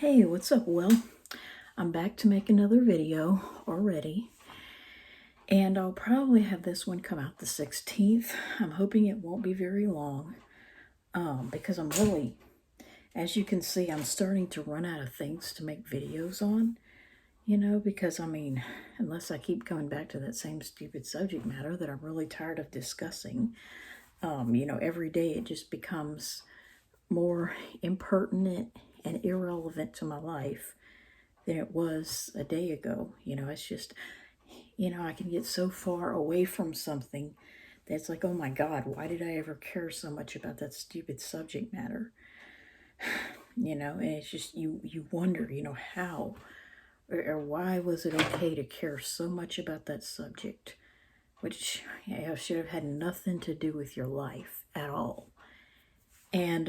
Hey, what's up? Well, I'm back to make another video already, and I'll probably have this one come out the 16th. I'm hoping it won't be very long, because I'm really, as you can see, I'm starting to run out of things to make videos on, because I mean, unless I keep coming back to that same stupid subject matter that I'm really tired of discussing, every day it just becomes more impertinent and irrelevant to my life than it was a day ago. It's just, I can get so far away from something that's like, oh my God, why did I ever care so much about that stupid subject matter? And it's just, you wonder, how or why was it okay to care so much about that subject, which should have had nothing to do with your life at all. And,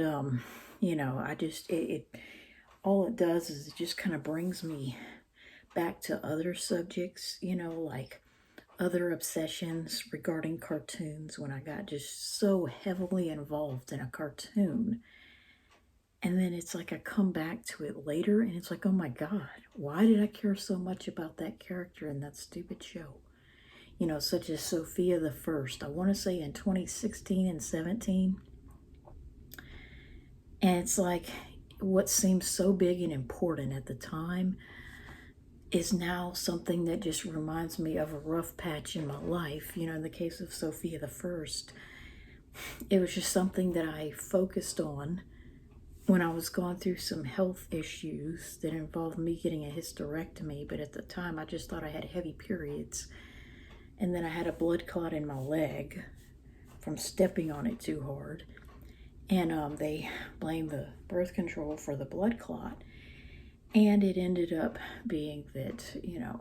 I just, all it does is it just kind of brings me back to other subjects, like other obsessions regarding cartoons when I got just so heavily involved in a cartoon. And then it's like I come back to it later and it's like, oh my God, why did I care so much about that character in that stupid show? Such as Sofia the First, I want to say in 2016 and 17. And it's like what seemed so big and important at the time is now something that just reminds me of a rough patch in my life. In the case of Sofia the First, it was just something that I focused on when I was going through some health issues that involved me getting a hysterectomy. But at the time, I just thought I had heavy periods. And then I had a blood clot in my leg from stepping on it too hard. And they blamed the birth control for the blood clot. And it ended up being that, I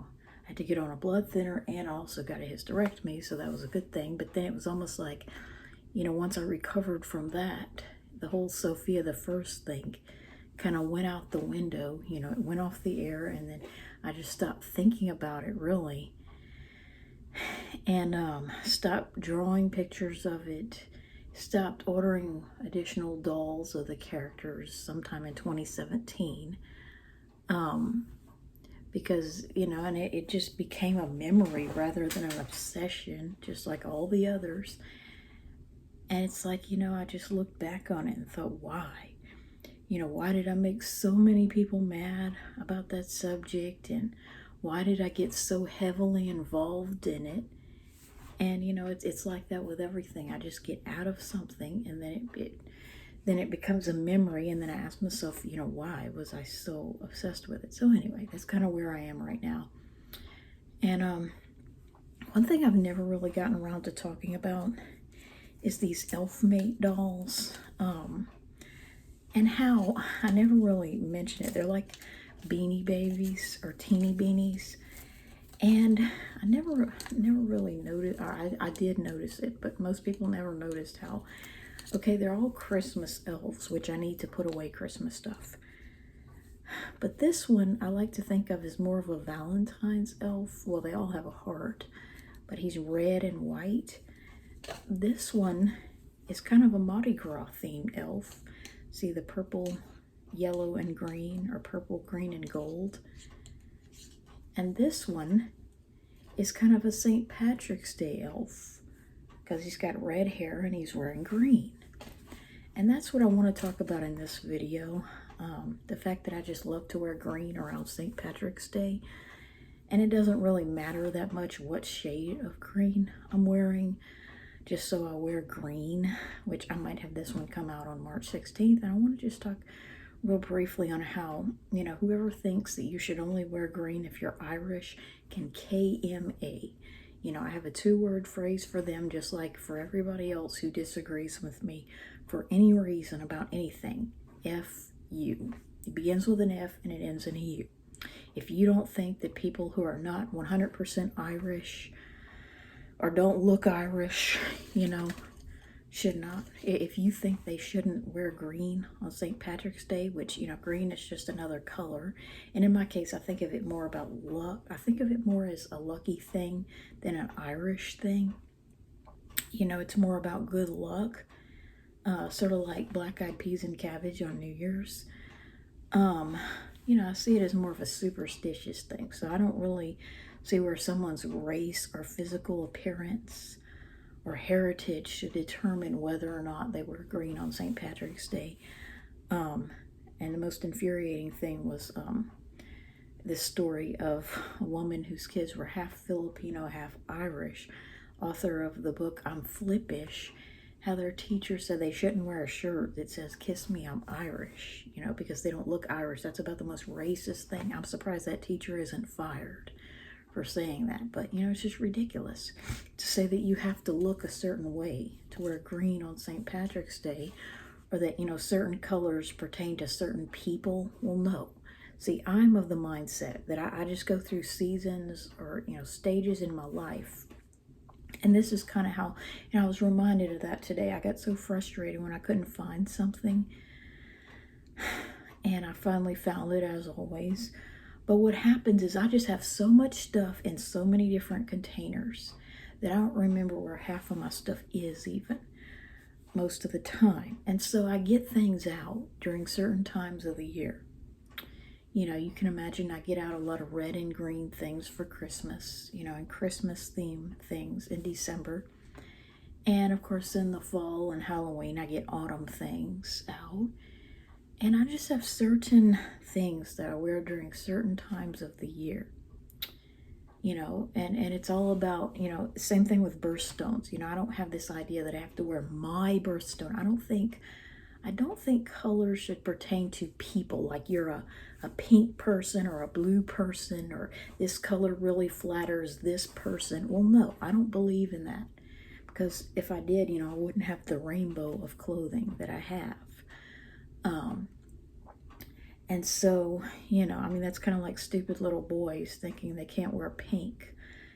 had to get on a blood thinner and I also got a hysterectomy, so that was a good thing. But then it was almost like, once I recovered from that, the whole Sofia the First thing kind of went out the window. It went off the air, and then I just stopped thinking about it really, and stopped drawing pictures of it, stopped ordering additional dolls of the characters sometime in 2017. Because, and it just became a memory rather than an obsession, just like all the others. And it's like, I just looked back on it and thought, why? Why did I make so many people mad about that subject? And why did I get so heavily involved in it? And, it's like that with everything. I just get out of something and then it becomes a memory, and then I ask myself, why was I so obsessed with it? So anyway, that's kind of where I am right now. And one thing I've never really gotten around to talking about is these elf mate dolls, and how I never really mention it. They're like beanie babies or teeny beanies, and I never really noticed, or I did notice it, but most people never noticed how, okay, they're all Christmas elves, which I need to put away Christmas stuff. But this one I like to think of as more of a Valentine's elf. Well, they all have a heart, but he's red and white. This one is kind of a Mardi Gras themed elf. See the purple, yellow, and green, or purple, green, and gold. And this one is kind of a St. Patrick's Day elf, because he's got red hair and he's wearing green. And that's what I want to talk about in this video. The fact that I just love to wear green around St. Patrick's Day. And it doesn't really matter that much what shade of green I'm wearing, just so I wear green, which I might have this one come out on March 16th. And I want to just talk real briefly on how, whoever thinks that you should only wear green if you're Irish can KMA. I have a 2-word phrase for them, just like for everybody else who disagrees with me for any reason about anything. F-U. It begins with an F and it ends in a U. If you don't think that people who are not 100% Irish or don't look Irish, should not, if you think they shouldn't wear green on St. Patrick's Day, which, green is just another color. And in my case, I think of it more about luck. I think of it more as a lucky thing than an Irish thing. It's more about good luck, sort of like black eyed peas and cabbage on New Year's. I see it as more of a superstitious thing. So I don't really see where someone's race or physical appearance or heritage should determine whether or not they wear green on St. Patrick's Day. And the most infuriating thing was this story of a woman whose kids were half Filipino, half Irish, author of the book I'm Flippish, how their teacher said they shouldn't wear a shirt that says "Kiss me, I'm Irish," because they don't look Irish. That's about the most racist thing. I'm surprised that teacher isn't fired for saying that. But, it's just ridiculous to say that you have to look a certain way to wear green on St. Patrick's Day, or that, certain colors pertain to certain people. Well, no. See, I'm of the mindset that I just go through seasons or, stages in my life. And this is kind of how, I was reminded of that today. I got so frustrated when I couldn't find something. And I finally found it, as always. But what happens is I just have so much stuff in so many different containers that I don't remember where half of my stuff is even most of the time. And so I get things out during certain times of the year. You can imagine I get out a lot of red and green things for Christmas, and Christmas theme things in December. And of course, in the fall and Halloween, I get autumn things out. And I just have certain things that I wear during certain times of the year. And it's all about, same thing with birthstones. I don't have this idea that I have to wear my birthstone. I don't think colors should pertain to people, like you're a pink person or a blue person, or this color really flatters this person. Well, no, I don't believe in that, because if I did, I wouldn't have the rainbow of clothing that I have. And so, that's kind of like stupid little boys thinking they can't wear pink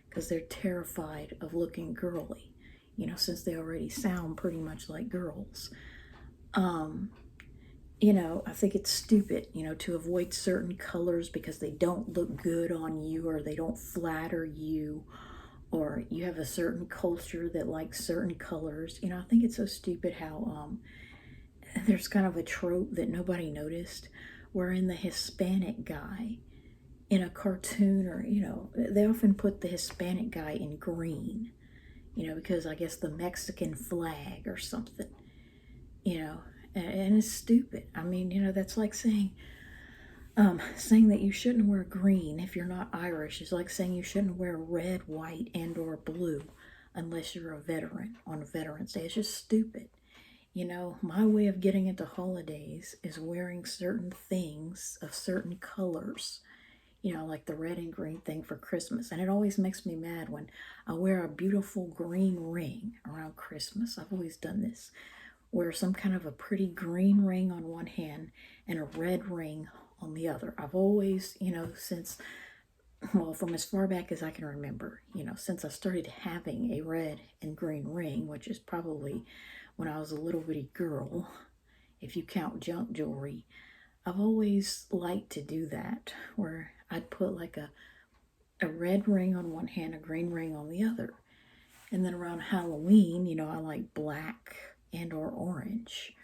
because they're terrified of looking girly, since they already sound pretty much like girls. I think it's stupid, to avoid certain colors because they don't look good on you, or they don't flatter you, or you have a certain culture that likes certain colors. I think it's so stupid how there's kind of a trope that nobody noticed, wherein the Hispanic guy in a cartoon, or, they often put the Hispanic guy in green, because I guess the Mexican flag or something, and it's stupid. That's like saying that you shouldn't wear green if you're not Irish. It's like saying you shouldn't wear red, white, and or blue unless you're a veteran on Veterans Day. It's just stupid. My way of getting into holidays is wearing certain things of certain colors, like the red and green thing for Christmas. And it always makes me mad when I wear a beautiful green ring around Christmas. I've always done this. Wear some kind of a pretty green ring on one hand and a red ring on the other. I've always, from as far back as I can remember, since I started having a red and green ring, which is probably when I was a little bitty girl, if you count junk jewelry, I've always liked to do that, where I'd put like a red ring on one hand, a green ring on the other. And then around Halloween, I like black and or orange.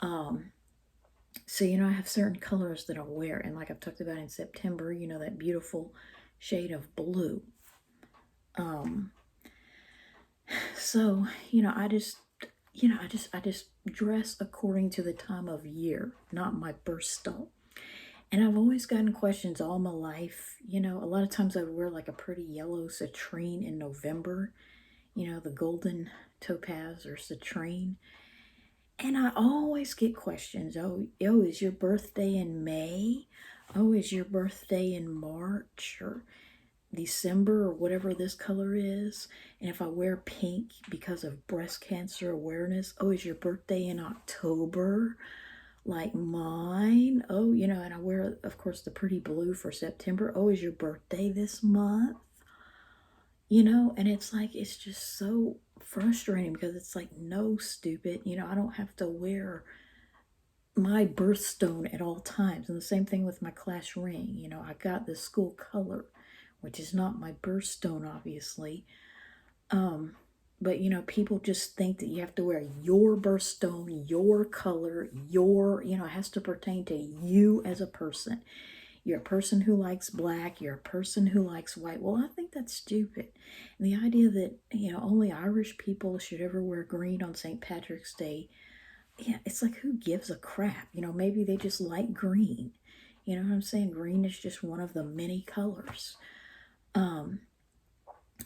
So, I have certain colors that I'll wear. And like I've talked about in September, that beautiful shade of blue. So, I just dress according to the time of year, not my birthstone. And I've always gotten questions all my life. A lot of times I would wear like a pretty yellow citrine in November, the golden topaz or citrine. And I always get questions. Oh, is your birthday in May? Oh, is your birthday in March or December or whatever this color is? And if I wear pink because of breast cancer awareness, oh, is your birthday in October like mine? Oh, and I wear, of course, the pretty blue for September. Oh, is your birthday this month? And it's like, it's just so frustrating because it's like, no, stupid, I don't have to wear my birthstone at all times. And the same thing with my class ring. I got the school color, which is not my birthstone, obviously. But, you know, people just think that you have to wear your birthstone, your color, your, you know, it has to pertain to you as a person. You're a person who likes black, you're a person who likes white. Well, I think that's stupid. And the idea that, you know, only Irish people should ever wear green on St. Patrick's Day, yeah, it's like, who gives a crap? You know, maybe they just like green. You know what I'm saying? Green is just one of the many colors. Um,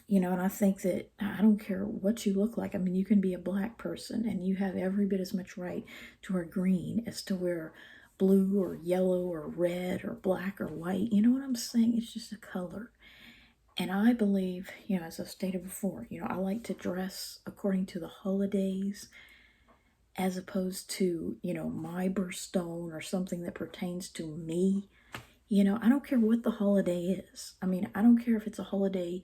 you know, and I think that I don't care what you look like. I mean, you can be a black person and you have every bit as much right to wear green as to wear blue or yellow or red or black or white. You know what I'm saying? It's just a color. And I believe, you know, as I've stated before, you know, I like to dress according to the holidays as opposed to, you know, my birthstone or something that pertains to me. You know, I don't care what the holiday is. I mean, I don't care if it's a holiday,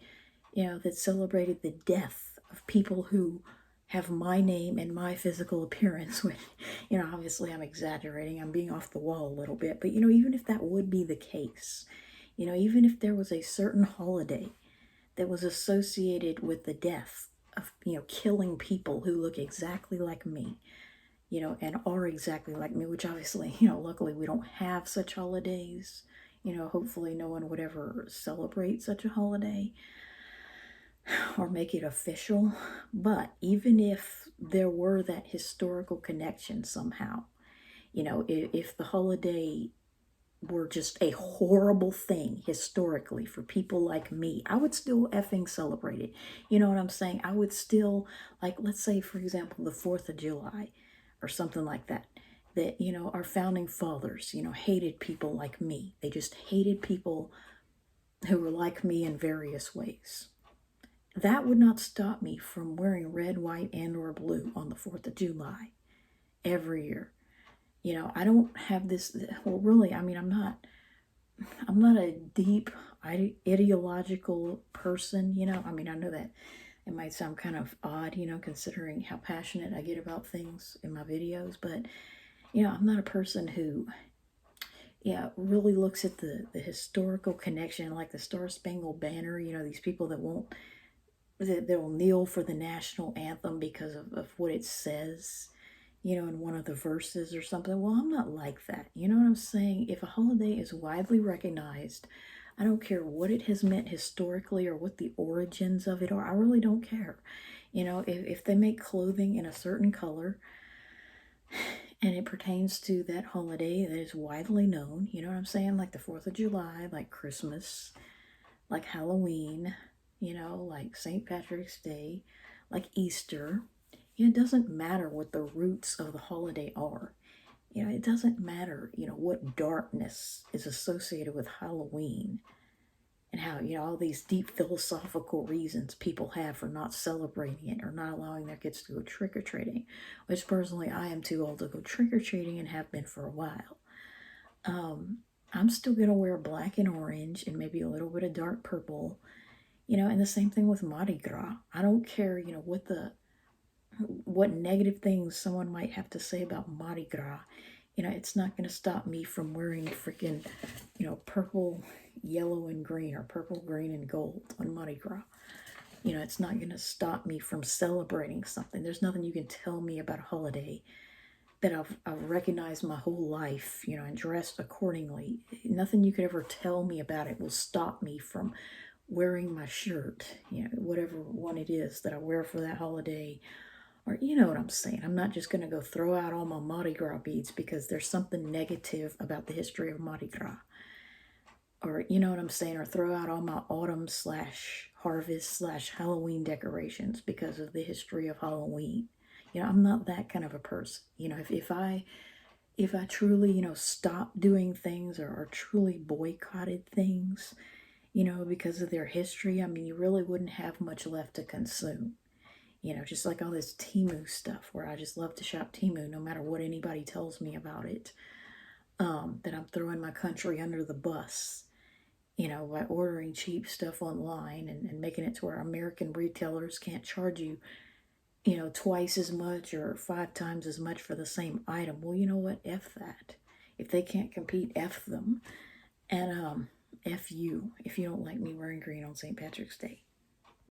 you know, that celebrated the death of people who have my name and my physical appearance, which, you know, obviously I'm exaggerating, I'm being off the wall a little bit, but, you know, even if that would be the case, you know, even if there was a certain holiday that was associated with the death of, you know, killing people who look exactly like me, you know, and are exactly like me, which obviously, you know, luckily we don't have such holidays. You know, hopefully no one would ever celebrate such a holiday or make it official. But even if there were that historical connection somehow, you know, if the holiday were just a horrible thing historically for people like me, I would still effing celebrate it. You know what I'm saying? I would still, like, let's say, for example, the 4th of July or something like that. That, you know, our founding fathers, you know, hated people like me. They just hated people who were like me in various ways. That would not stop me from wearing red, white, and or blue on the 4th of July every year. You know, I don't have this, well, really, I mean, I'm not a deep ideological person, you know. I mean, I know that it might sound kind of odd, you know, considering how passionate I get about things in my videos, but, you know, I'm not a person who, yeah, really looks at the historical connection, like the Star Spangled Banner, you know, these people that won't, that will kneel for the national anthem because of what it says, you know, in one of the verses or something. Well, I'm not like that. You know what I'm saying? If a holiday is widely recognized, I don't care what it has meant historically or what the origins of it are. I really don't care. You know, if they make clothing in a certain color and it pertains to that holiday that is widely known, you know what I'm saying? Like the 4th of July, like Christmas, like Halloween, you know, like St. Patrick's Day, like Easter. You know, it doesn't matter what the roots of the holiday are. You know, it doesn't matter, you know, what darkness is associated with Halloween and how, you know, all these deep philosophical reasons people have for not celebrating it or not allowing their kids to go trick-or-treating, which personally I am too old to go trick-or-treating and have been for a while. I'm still going to wear black and orange and maybe a little bit of dark purple, you know, and the same thing with Mardi Gras. I don't care, you know, what negative things someone might have to say about Mardi Gras. You know, it's not going to stop me from wearing freaking, you know, purple, yellow, and green, or purple, green, and gold on Mardi Gras. You know, it's not going to stop me from celebrating something. There's nothing you can tell me about a holiday that I've recognized my whole life, you know, and dressed accordingly. Nothing you could ever tell me about it will stop me from wearing my shirt, you know, whatever one it is that I wear for that holiday. Or, you know what I'm saying. I'm not just going to go throw out all my Mardi Gras beads because there's something negative about the history of Mardi Gras. Or, you know what I'm saying, or throw out all my autumn slash harvest slash Halloween decorations because of the history of Halloween. You know, I'm not that kind of a person. You know, if I truly, you know, stopped doing things or truly boycotted things, you know, because of their history, I mean, you really wouldn't have much left to consume. You know, just like all this Temu stuff where I just love to shop Temu no matter what anybody tells me about it. That I'm throwing my country under the bus, you know, by ordering cheap stuff online and making it to where American retailers can't charge you, you know, twice as much or 5 times as much for the same item. Well, you know what? F that. If they can't compete, F them. And F you if you don't like me wearing green on St. Patrick's Day.